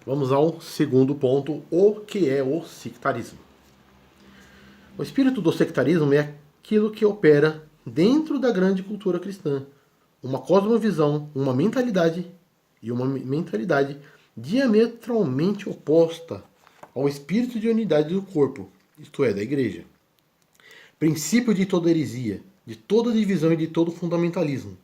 Vamos ao segundo ponto, o que é o sectarismo. O espírito do sectarismo é aquilo que opera dentro da grande cultura cristã, uma cosmovisão, uma mentalidade diametralmente oposta ao espírito de unidade do corpo, isto é, da igreja. Princípio de toda heresia, de toda divisão e de todo fundamentalismo,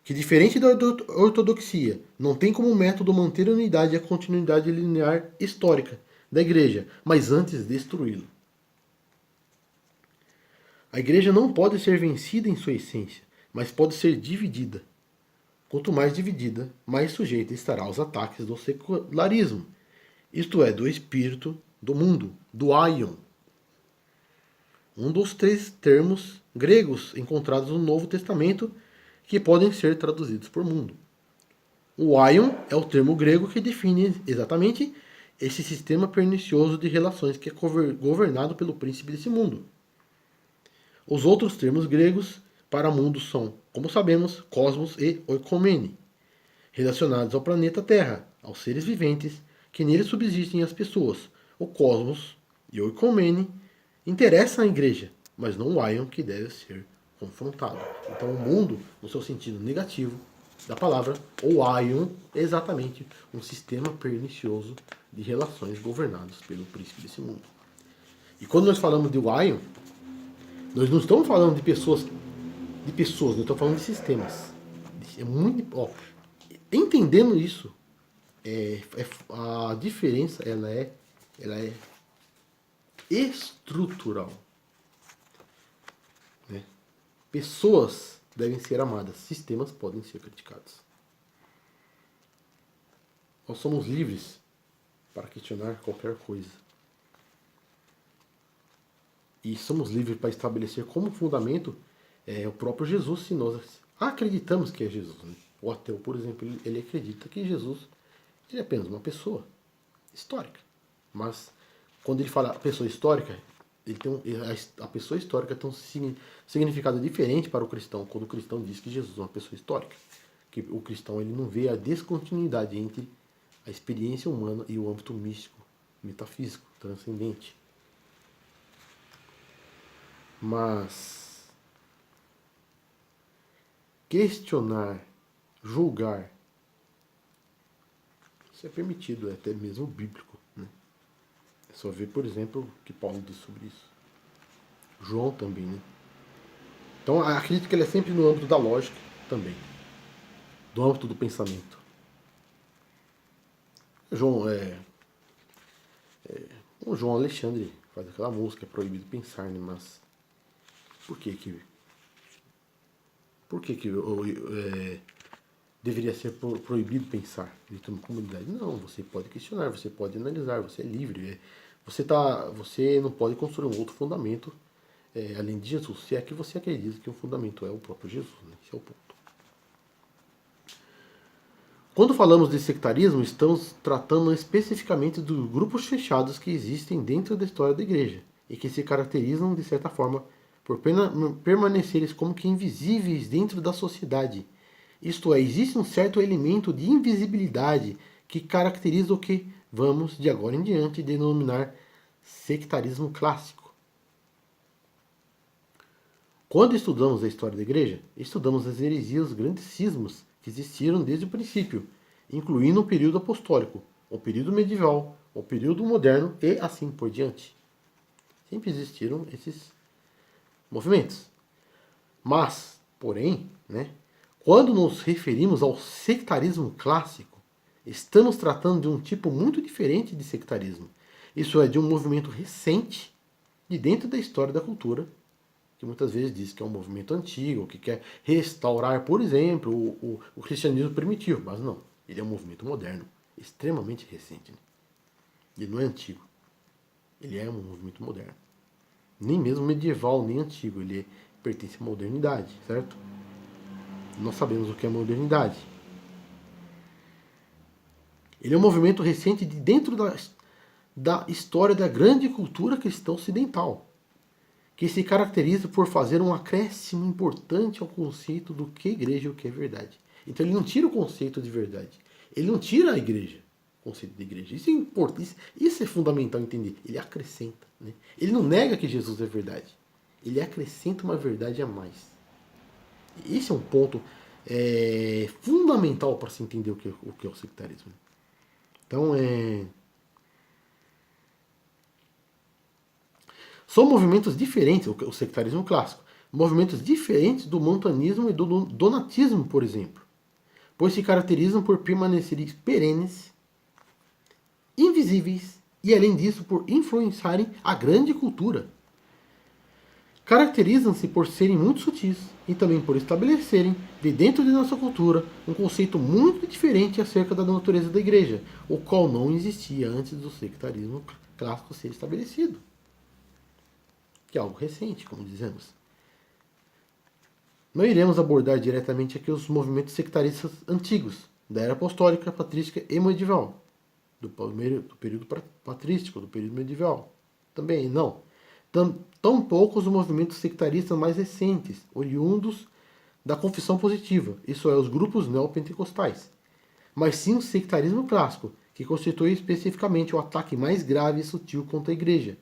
que diferente da ortodoxia, não tem como método manter a unidade e a continuidade linear histórica da igreja, mas antes destruí-la. A igreja não pode ser vencida em sua essência, mas pode ser dividida. Quanto mais dividida, mais sujeita estará aos ataques do secularismo, isto é, do espírito do mundo, do aion. Um dos 3 termos gregos encontrados no Novo Testamento que podem ser traduzidos por mundo. O aion é o termo grego que define exatamente esse sistema pernicioso de relações que é governado pelo príncipe desse mundo. Os outros termos gregos para mundo são, como sabemos, cosmos e oikomene, relacionados ao planeta Terra, aos seres viventes que nele subsistem as pessoas. O cosmos e o oikomene interessam a igreja, mas não o aion que deve ser confrontado. Então o mundo, no seu sentido negativo da palavra, o aion é exatamente um sistema pernicioso de relações governados pelo príncipe desse mundo. E quando nós falamos de aion, nós não estamos falando de pessoas, nós estamos falando de sistemas. É muito, entendendo isso, a diferença ela é estrutural. Né? Pessoas devem ser amadas, sistemas podem ser criticados. Nós somos livres para questionar qualquer coisa. E somos livres para estabelecer como fundamento o próprio Jesus, se nós acreditamos que é Jesus. Né? O ateu, por exemplo, ele acredita que Jesus ele é apenas uma pessoa histórica. Mas quando ele fala pessoa histórica, a pessoa histórica tem um significado diferente para o cristão, quando o cristão diz que Jesus é uma pessoa histórica. Que o cristão ele não vê a descontinuidade entre a experiência humana e o âmbito místico, metafísico, transcendente. Mas questionar, julgar, isso é permitido, é até mesmo bíblico. Né? É só ver, por exemplo, o que Paulo diz sobre isso. João também, né? Então acredito que ele é sempre no âmbito da lógica também. Do âmbito do pensamento. O João Alexandre faz aquela música, é proibido pensar, né? Mas por que deveria ser proibido pensar dentro de uma comunidade? Não, você pode questionar, você pode analisar, você é livre. Você não pode construir um outro fundamento além de Jesus, se é que você acredita que o fundamento é o próprio Jesus. Né? Esse é o ponto. Quando falamos de sectarismo, estamos tratando especificamente dos grupos fechados que existem dentro da história da igreja e que se caracterizam, de certa forma, por permanecerem como que invisíveis dentro da sociedade. Isto é, existe um certo elemento de invisibilidade que caracteriza o que vamos, de agora em diante, denominar sectarismo clássico. Quando estudamos a história da igreja, estudamos as heresias, os grandes cismas que existiram desde o princípio, incluindo o período apostólico, o período medieval, o período moderno e assim por diante. Sempre existiram esses movimentos. Mas, porém, né, quando nos referimos ao sectarismo clássico, estamos tratando de um tipo muito diferente de sectarismo. Isso é, de um movimento recente de dentro da história da cultura, que muitas vezes diz que é um movimento antigo, que quer restaurar, por exemplo, o cristianismo primitivo. Mas não, ele é um movimento moderno, extremamente recente. Né? Ele não é antigo, ele é um movimento moderno. Nem mesmo medieval, nem antigo, ele pertence à modernidade, certo? Nós sabemos o que é modernidade. Ele é um movimento recente de dentro da história da grande cultura cristã ocidental, que se caracteriza por fazer um acréscimo importante ao conceito do que é igreja e o que é verdade. Então ele não tira o conceito de verdade, ele não tira a igreja, o conceito de igreja. Isso é importante, isso é fundamental entender. Ele acrescenta. Né? Ele não nega que Jesus é verdade. Ele acrescenta uma verdade a mais. Esse é um ponto fundamental para se entender o que é o sectarismo. Então, são movimentos diferentes, o sectarismo clássico, movimentos diferentes do montanismo e do donatismo, por exemplo, pois se caracterizam por permanecerem perenes, invisíveis e, além disso, por influenciarem a grande cultura. Caracterizam-se por serem muito sutis e também por estabelecerem, de dentro de nossa cultura, um conceito muito diferente acerca da natureza da igreja, o qual não existia antes do sectarismo clássico ser estabelecido. Que é algo recente, como dizemos. Não iremos abordar diretamente aqui os movimentos sectaristas antigos, da era apostólica, patrística e medieval. Do período patrístico, do período medieval. Também não. Tampouco os movimentos sectaristas mais recentes, oriundos da confissão positiva, isso é, os grupos neopentecostais. Mas sim o sectarismo clássico, que constitui especificamente o ataque mais grave e sutil contra a igreja,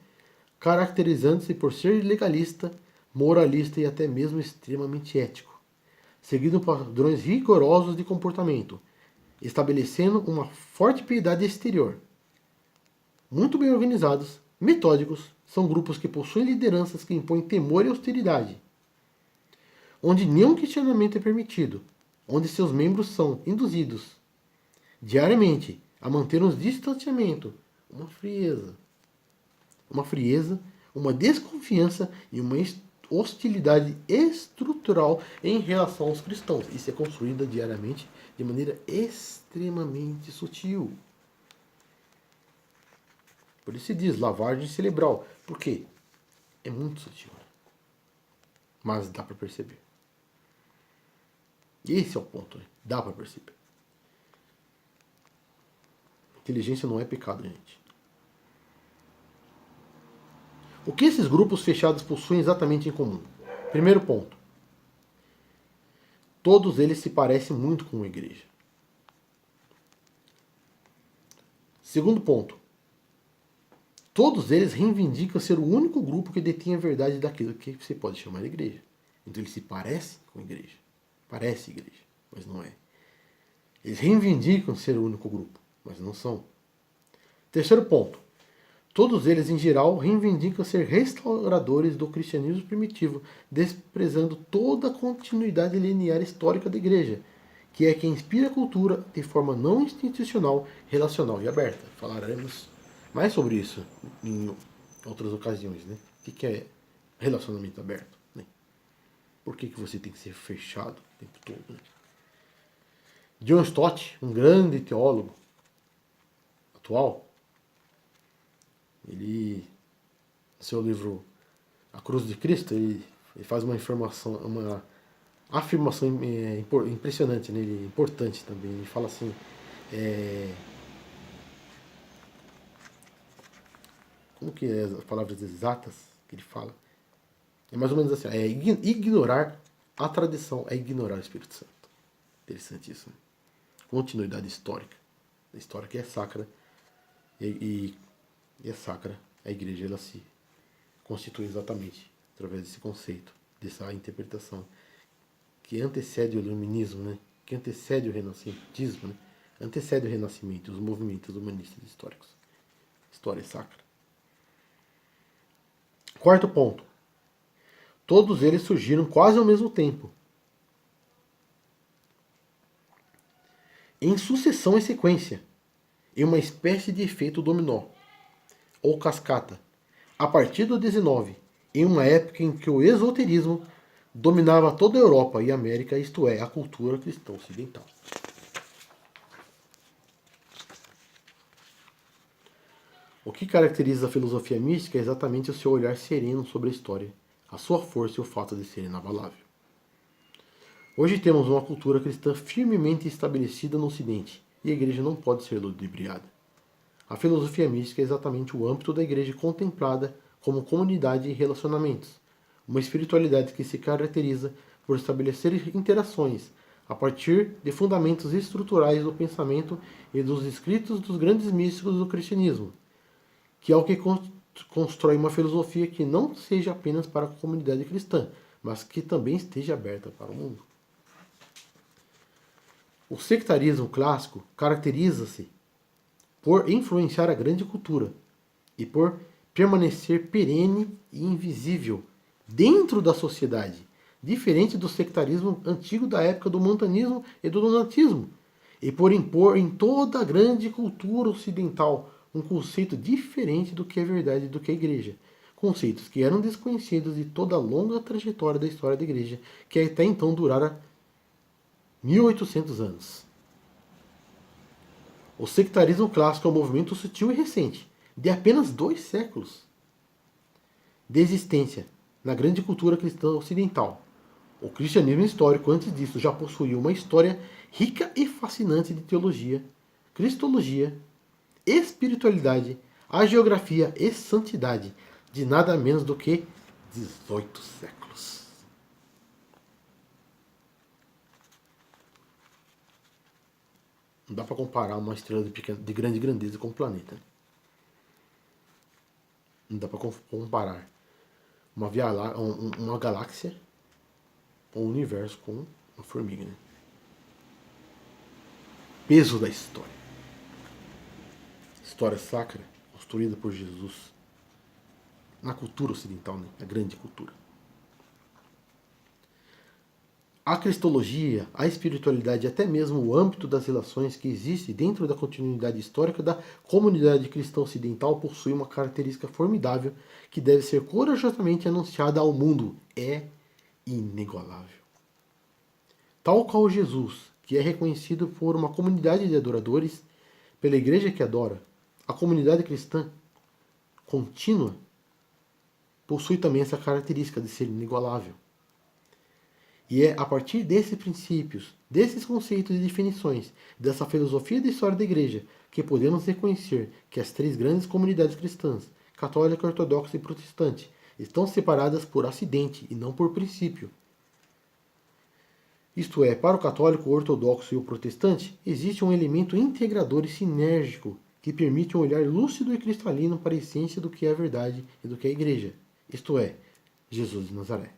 caracterizando-se por ser legalista, moralista e até mesmo extremamente ético, seguindo padrões rigorosos de comportamento, estabelecendo uma forte piedade exterior. Muito bem organizados, metódicos, são grupos que possuem lideranças que impõem temor e austeridade, onde nenhum questionamento é permitido, onde seus membros são induzidos diariamente a manter um distanciamento, uma frieza, uma desconfiança e uma hostilidade estrutural em relação aos cristãos. Isso é construída diariamente de maneira extremamente sutil. Por isso se diz lavagem cerebral. Por quê? É muito sutil. Mas dá para perceber. Esse é o ponto. Né? Dá para perceber. Inteligência não é pecado, gente. O que esses grupos fechados possuem exatamente em comum? Primeiro ponto. Todos eles se parecem muito com a igreja. Segundo ponto. Todos eles reivindicam ser o único grupo que detém a verdade daquilo que você pode chamar de igreja. Então eles se parecem com a igreja. Parece igreja, mas não é. Eles reivindicam ser o único grupo, mas não são. Terceiro ponto. Todos eles, em geral, reivindicam ser restauradores do cristianismo primitivo, desprezando toda a continuidade linear histórica da igreja, que é quem inspira a cultura de forma não institucional, relacional e aberta. Falaremos mais sobre isso em outras ocasiões. Né? O que é relacionamento aberto? Né? Por que você tem que ser fechado o tempo todo? Né? John Stott, um grande teólogo atual, ele, no seu livro A Cruz de Cristo, ele faz uma afirmação impressionante, né? Ele é importante também. Ele fala assim, como que é as palavras exatas que ele fala? É mais ou menos assim, ignorar a tradição é ignorar o Espírito Santo. Interessantíssimo. Continuidade histórica. A história que é sacra e é sacra. A igreja ela se constitui exatamente através desse conceito, dessa interpretação que antecede o iluminismo, né? Que antecede o renascentismo, né? Antecede o renascimento, os movimentos humanistas históricos. História sacra. Quarto ponto. Todos eles surgiram quase ao mesmo tempo, em sucessão e sequência, em uma espécie de efeito dominó, ou cascata, a partir do 19, em uma época em que o esoterismo dominava toda a Europa e América, isto é, a cultura cristã ocidental. O que caracteriza a filosofia mística é exatamente o seu olhar sereno sobre a história, a sua força e o fato de ser inabalável. Hoje temos uma cultura cristã firmemente estabelecida no Ocidente, e a igreja não pode ser ludibriada. A filosofia mística é exatamente o âmbito da igreja contemplada como comunidade e relacionamentos, uma espiritualidade que se caracteriza por estabelecer interações a partir de fundamentos estruturais do pensamento e dos escritos dos grandes místicos do cristianismo, que é o que constrói uma filosofia que não seja apenas para a comunidade cristã, mas que também esteja aberta para o mundo. O sectarismo clássico caracteriza-se por influenciar a grande cultura e por permanecer perene e invisível dentro da sociedade, diferente do sectarismo antigo da época do montanismo e do donatismo, e por impor em toda a grande cultura ocidental um conceito diferente do que é verdade e do que é igreja. Conceitos que eram desconhecidos de toda a longa trajetória da história da igreja, que até então durara 1800 anos. O sectarismo clássico é um movimento sutil e recente, de apenas 2 séculos de existência na grande cultura cristã ocidental. O cristianismo histórico, antes disso, já possuía uma história rica e fascinante de teologia, cristologia, espiritualidade, hagiografia e santidade, de nada menos do que 18 séculos. Não dá para comparar uma estrela de grande grandeza com um planeta. Não dá para comparar uma galáxia ou um universo com uma formiga. Né? Peso da história. História sacra construída por Jesus na cultura ocidental, né? A grande cultura. A cristologia, a espiritualidade e até mesmo o âmbito das relações que existe dentro da continuidade histórica da comunidade cristã ocidental possui uma característica formidável que deve ser corajosamente anunciada ao mundo. É inigualável. Tal qual Jesus, que é reconhecido por uma comunidade de adoradores, pela igreja que adora, a comunidade cristã contínua possui também essa característica de ser inigualável. E é a partir desses princípios, desses conceitos e definições, dessa filosofia da história da igreja, que podemos reconhecer que as 3 grandes comunidades cristãs, católica, ortodoxa e protestante, estão separadas por acidente e não por princípio. Isto é, para o católico, o ortodoxo e o protestante, existe um elemento integrador e sinérgico que permite um olhar lúcido e cristalino para a essência do que é a verdade e do que é a igreja, isto é, Jesus de Nazaré.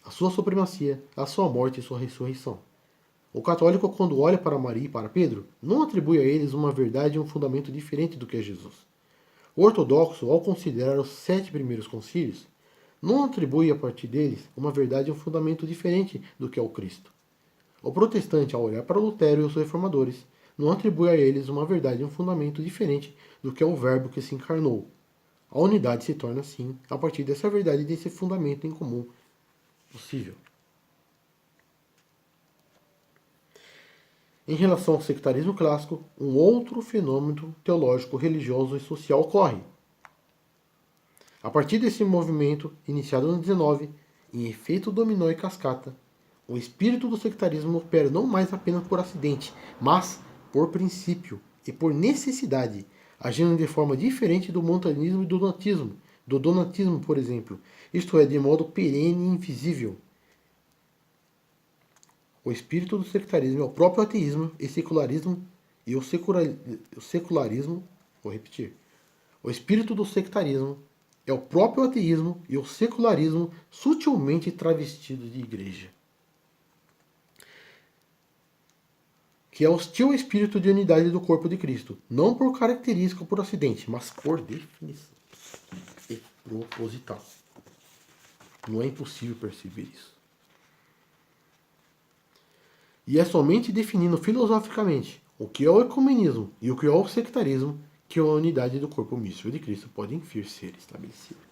A sua supremacia, a sua morte e sua ressurreição. O católico, quando olha para Maria e para Pedro, não atribui a eles uma verdade e um fundamento diferente do que é Jesus. O ortodoxo, ao considerar os 7 primeiros concílios, não atribui a partir deles uma verdade e um fundamento diferente do que é o Cristo. O protestante, ao olhar para Lutero e os reformadores, não atribui a eles uma verdade e um fundamento diferente do que é o Verbo que se encarnou. A unidade se torna, assim, a partir dessa verdade e desse fundamento em comum possível. Em relação ao sectarismo clássico, um outro fenômeno teológico, religioso e social ocorre. A partir desse movimento, iniciado no 19, em efeito dominó e cascata, o espírito do sectarismo opera não mais apenas por acidente, mas por princípio e por necessidade, agindo de forma diferente do montanismo e do donatismo, por exemplo, isto é, de modo perene e invisível. O espírito do sectarismo é o próprio ateísmo e secularismo e o secularismo, vou repetir. O espírito do sectarismo é o próprio ateísmo e o secularismo sutilmente travestido de igreja. Que é hostil ao espírito de unidade do corpo de Cristo, não por característica ou por acidente, mas por definição e proposital. Não é impossível perceber isso. E é somente definindo filosoficamente o que é o ecumenismo e o que é o sectarismo que a unidade do corpo místico de Cristo pode enfim ser estabelecida.